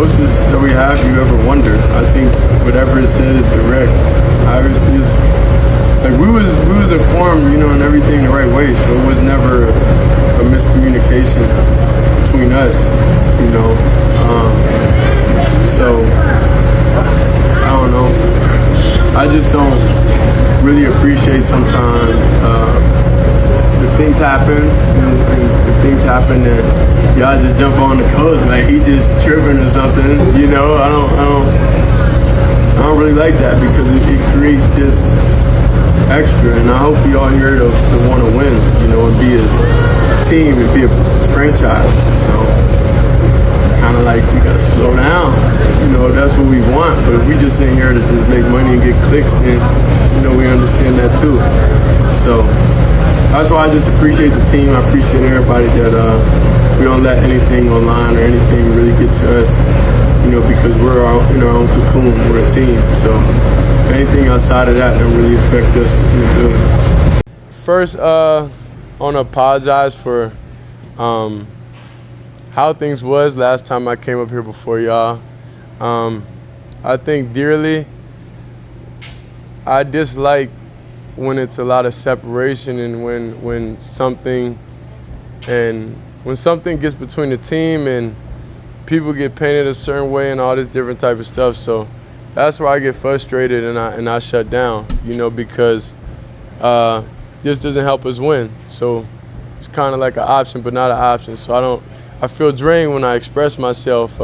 coaches that we have you ever wonder. I think whatever is said is direct. Obviously, it's like we was informed, and everything the right way. So it was never a miscommunication between us, So I don't know. I just don't really appreciate sometimes if things happen, and if things happen, then y'all just jump on the coach like he just tripping or something. I don't really like that because it creates just extra. And I hope we all here to want to win, and be a team and be a franchise. So it's kind of like we gotta slow down. That's what we want. But if we just in here to just make money and get clicks, then we understand that too. So that's why I just appreciate the team. I appreciate everybody that we don't let anything online or anything really get to us, because we're in our own cocoon. We're a team. So anything outside of that don't really affect us in the building. First, I want to apologize for how things was last time I came up here before y'all. I think dearly, I dislike when it's a lot of separation and when something gets between the team and people get painted a certain way and all this different type of stuff. So that's where I get frustrated and I shut down, because this doesn't help us win. So it's kind of like an option, but not an option. So I feel drained when I express myself.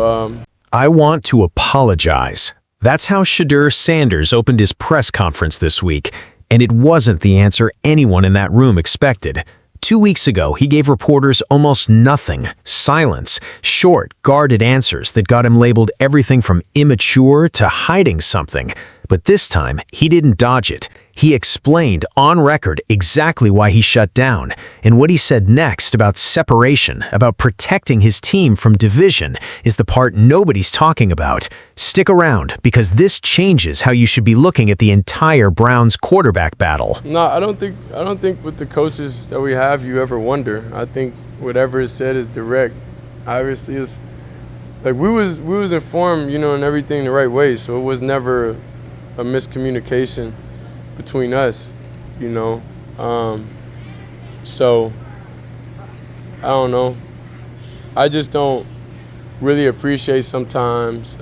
I want to apologize. That's how Shedeur Sanders opened his press conference this week, and it wasn't the answer anyone in that room expected. 2 weeks ago, he gave reporters almost nothing, silence, short, guarded answers that got him labeled everything from immature to hiding something. But this time, he didn't dodge it. He explained on record exactly why he shut down, and what he said next about separation, about protecting his team from division, is the part nobody's talking about. Stick around, because this changes how you should be looking at the entire Browns quarterback battle. No, I don't think with the coaches that we have you ever wonder. I think whatever is said is direct. Obviously, it's like we was informed, and everything the right way. So it was never a miscommunication between us, So I don't know. I just don't really appreciate sometimes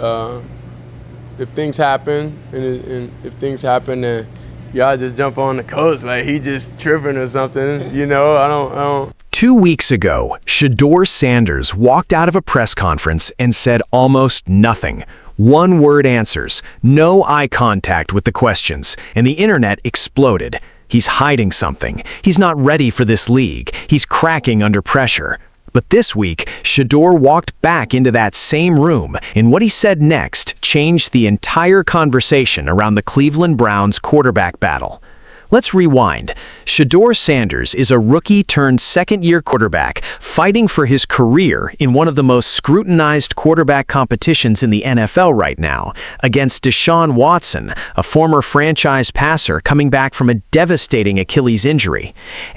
if things happen and if things happen, then y'all just jump on the coach like he just tripping or something. I don't. 2 weeks ago, Shedeur Sanders walked out of a press conference and said almost nothing. One-word answers, no eye contact with the questions, and the internet exploded. He's hiding something. He's not ready for this league. He's cracking under pressure. But this week, Shedeur walked back into that same room, and what he said next changed the entire conversation around the Cleveland Browns quarterback battle. Let's rewind. Shedeur Sanders is a rookie-turned-second-year quarterback fighting for his career in one of the most scrutinized quarterback competitions in the NFL right now, against Deshaun Watson, a former franchise passer coming back from a devastating Achilles injury.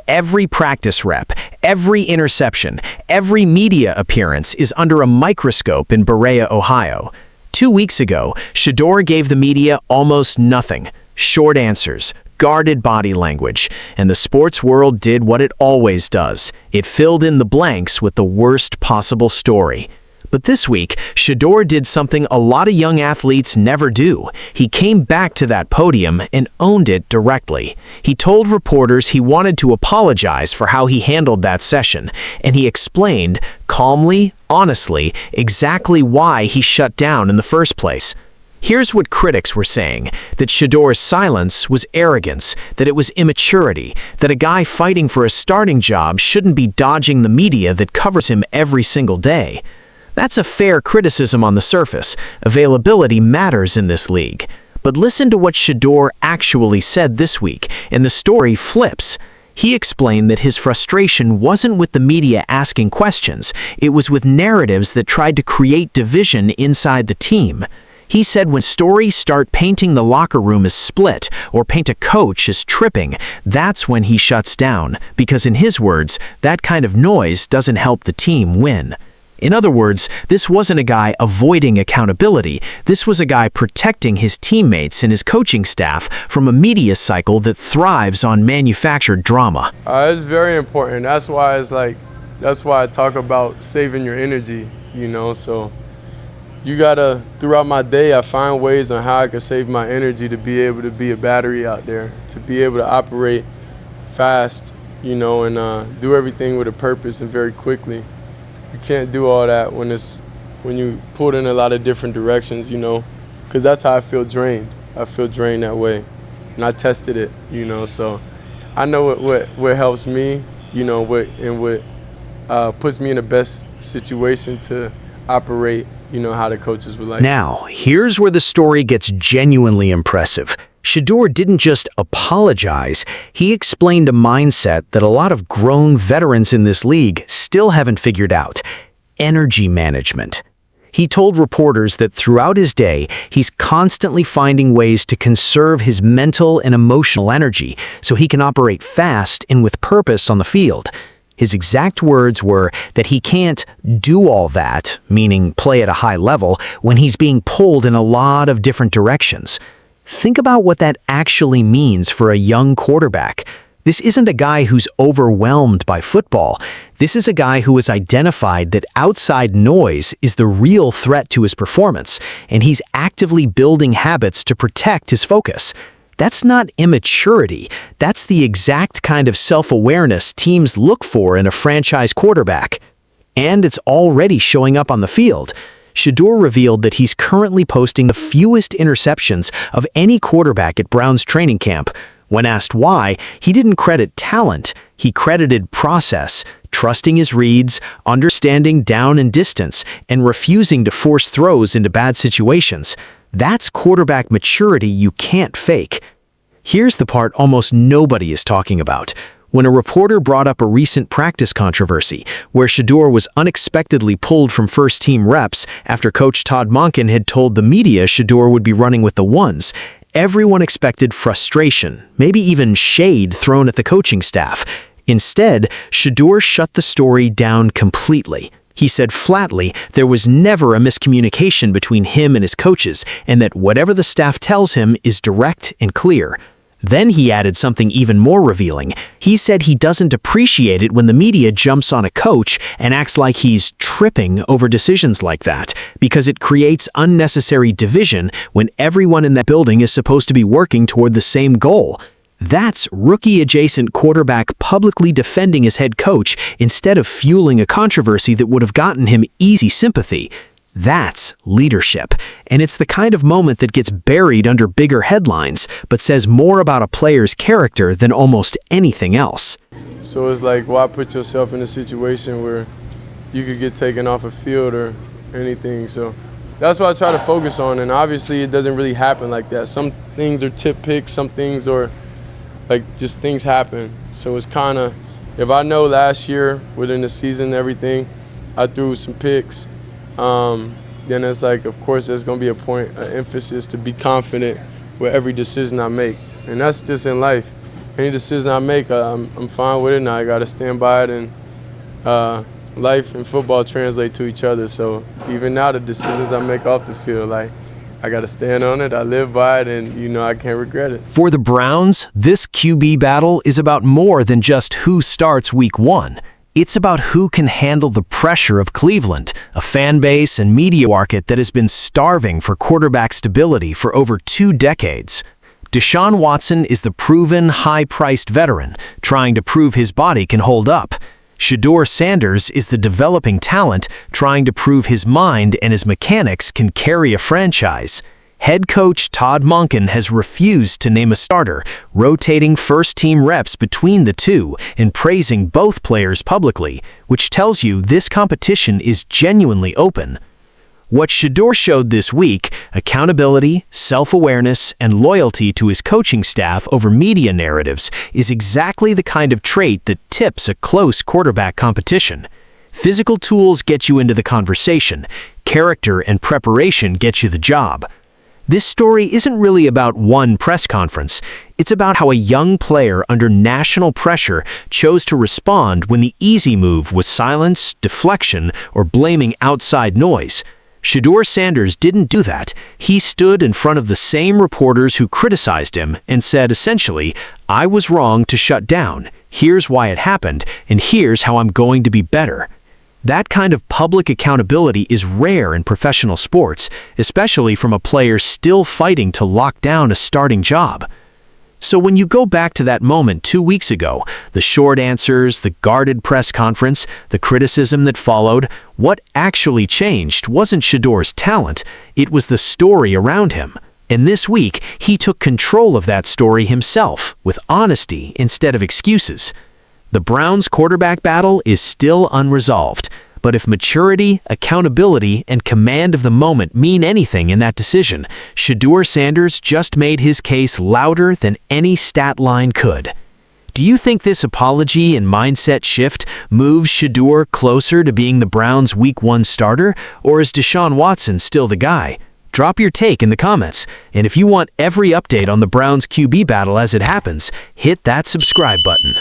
Every practice rep, every interception, every media appearance is under a microscope in Berea, Ohio. 2 weeks ago, Shedeur gave the media almost nothing. Short answers, guarded body language, and the sports world did what it always does. It filled in the blanks with the worst possible story. But this week, Shedeur did something a lot of young athletes never do. He came back to that podium and owned it directly. He told reporters he wanted to apologize for how he handled that session, and he explained, calmly, honestly, exactly why he shut down in the first place. Here's what critics were saying, that Shedeur's silence was arrogance, that it was immaturity, that a guy fighting for a starting job shouldn't be dodging the media that covers him every single day. That's a fair criticism on the surface. Availability matters in this league. But listen to what Shedeur actually said this week, and the story flips. He explained that his frustration wasn't with the media asking questions, it was with narratives that tried to create division inside the team. He said when stories start painting the locker room as split or paint a coach as tripping, that's when he shuts down, because in his words, that kind of noise doesn't help the team win. In other words, this wasn't a guy avoiding accountability. This was a guy protecting his teammates and his coaching staff from a media cycle that thrives on manufactured drama. It's very important. That's why I talk about saving your energy, so you gotta, throughout my day, I find ways on how I can save my energy to be able to be a battery out there, to be able to operate fast, and do everything with a purpose and very quickly. You can't do all that when you pulled in a lot of different directions, because that's how I feel drained. I feel drained that way, and I tested it, so I know what helps me, what puts me in the best situation to operate, how the coaches would like. Now, here's where the story gets genuinely impressive. Shedeur didn't just apologize, he explained a mindset that a lot of grown veterans in this league still haven't figured out: energy management. He told reporters that throughout his day, he's constantly finding ways to conserve his mental and emotional energy so he can operate fast and with purpose on the field. His exact words were that he can't do all that, meaning play at a high level, when he's being pulled in a lot of different directions. Think about what that actually means for a young quarterback. This isn't a guy who's overwhelmed by football. This is a guy who has identified that outside noise is the real threat to his performance, and he's actively building habits to protect his focus. That's not immaturity. That's the exact kind of self-awareness teams look for in a franchise quarterback. And it's already showing up on the field. Shedeur revealed that he's currently posting the fewest interceptions of any quarterback at Browns training camp. When asked why, he didn't credit talent. He credited process, trusting his reads, understanding down and distance, and refusing to force throws into bad situations. That's quarterback maturity you can't fake. Here's the part almost nobody is talking about. When a reporter brought up a recent practice controversy where Shedeur was unexpectedly pulled from first-team reps after coach Todd Monken had told the media Shedeur would be running with the ones, everyone expected frustration, maybe even shade thrown at the coaching staff. Instead, Shedeur shut the story down completely. He said flatly there was never a miscommunication between him and his coaches, and that whatever the staff tells him is direct and clear. Then he added something even more revealing. He said he doesn't appreciate it when the media jumps on a coach and acts like he's tripping over decisions like that, because it creates unnecessary division when everyone in that building is supposed to be working toward the same goal. That's rookie-adjacent quarterback publicly defending his head coach instead of fueling a controversy that would have gotten him easy sympathy. That's leadership, and it's the kind of moment that gets buried under bigger headlines, but says more about a player's character than almost anything else. So it's like, why put yourself in a situation where you could get taken off a field or anything? So that's what I try to focus on, and obviously it doesn't really happen like that. Some things are tip picks, some things are like just things happen. So it's kind of, if I know last year within the season and everything, I threw some picks, then it's like, of course, there's going to be a point, an emphasis to be confident with every decision I make. And that's just in life. Any decision I make, I'm fine with it, and I got to stand by it. And life and football translate to each other. So even now, the decisions I make off the field, like, I got to stand on it, I live by it, and, I can't regret it. For the Browns, this QB battle is about more than just who starts week 1. It's about who can handle the pressure of Cleveland, a fan base and media market that has been starving for quarterback stability for over 2 decades. Deshaun Watson is the proven, high-priced veteran, trying to prove his body can hold up. Shedeur Sanders is the developing talent, trying to prove his mind and his mechanics can carry a franchise. Head coach Todd Monken has refused to name a starter, rotating first-team reps between the two and praising both players publicly, which tells you this competition is genuinely open. What Shedeur showed this week, accountability, self-awareness, and loyalty to his coaching staff over media narratives, is exactly the kind of trait that tips a close quarterback competition. Physical tools get you into the conversation. Character and preparation get you the job. This story isn't really about one press conference. It's about how a young player under national pressure chose to respond when the easy move was silence, deflection, or blaming outside noise. Shedeur Sanders didn't do that. He stood in front of the same reporters who criticized him and said essentially, "I was wrong to shut down. Here's why it happened, and here's how I'm going to be better." That kind of public accountability is rare in professional sports, especially from a player still fighting to lock down a starting job. So when you go back to that moment 2 weeks ago, the short answers, the guarded press conference, the criticism that followed, what actually changed wasn't Shedeur's talent, it was the story around him. And this week, he took control of that story himself, with honesty instead of excuses. The Browns' quarterback battle is still unresolved, but if maturity, accountability, and command of the moment mean anything in that decision, Shedeur Sanders just made his case louder than any stat line could. Do you think this apology and mindset shift moves Shedeur closer to being the Browns' Week 1 starter, or is Deshaun Watson still the guy? Drop your take in the comments, and if you want every update on the Browns QB battle as it happens, hit that subscribe button.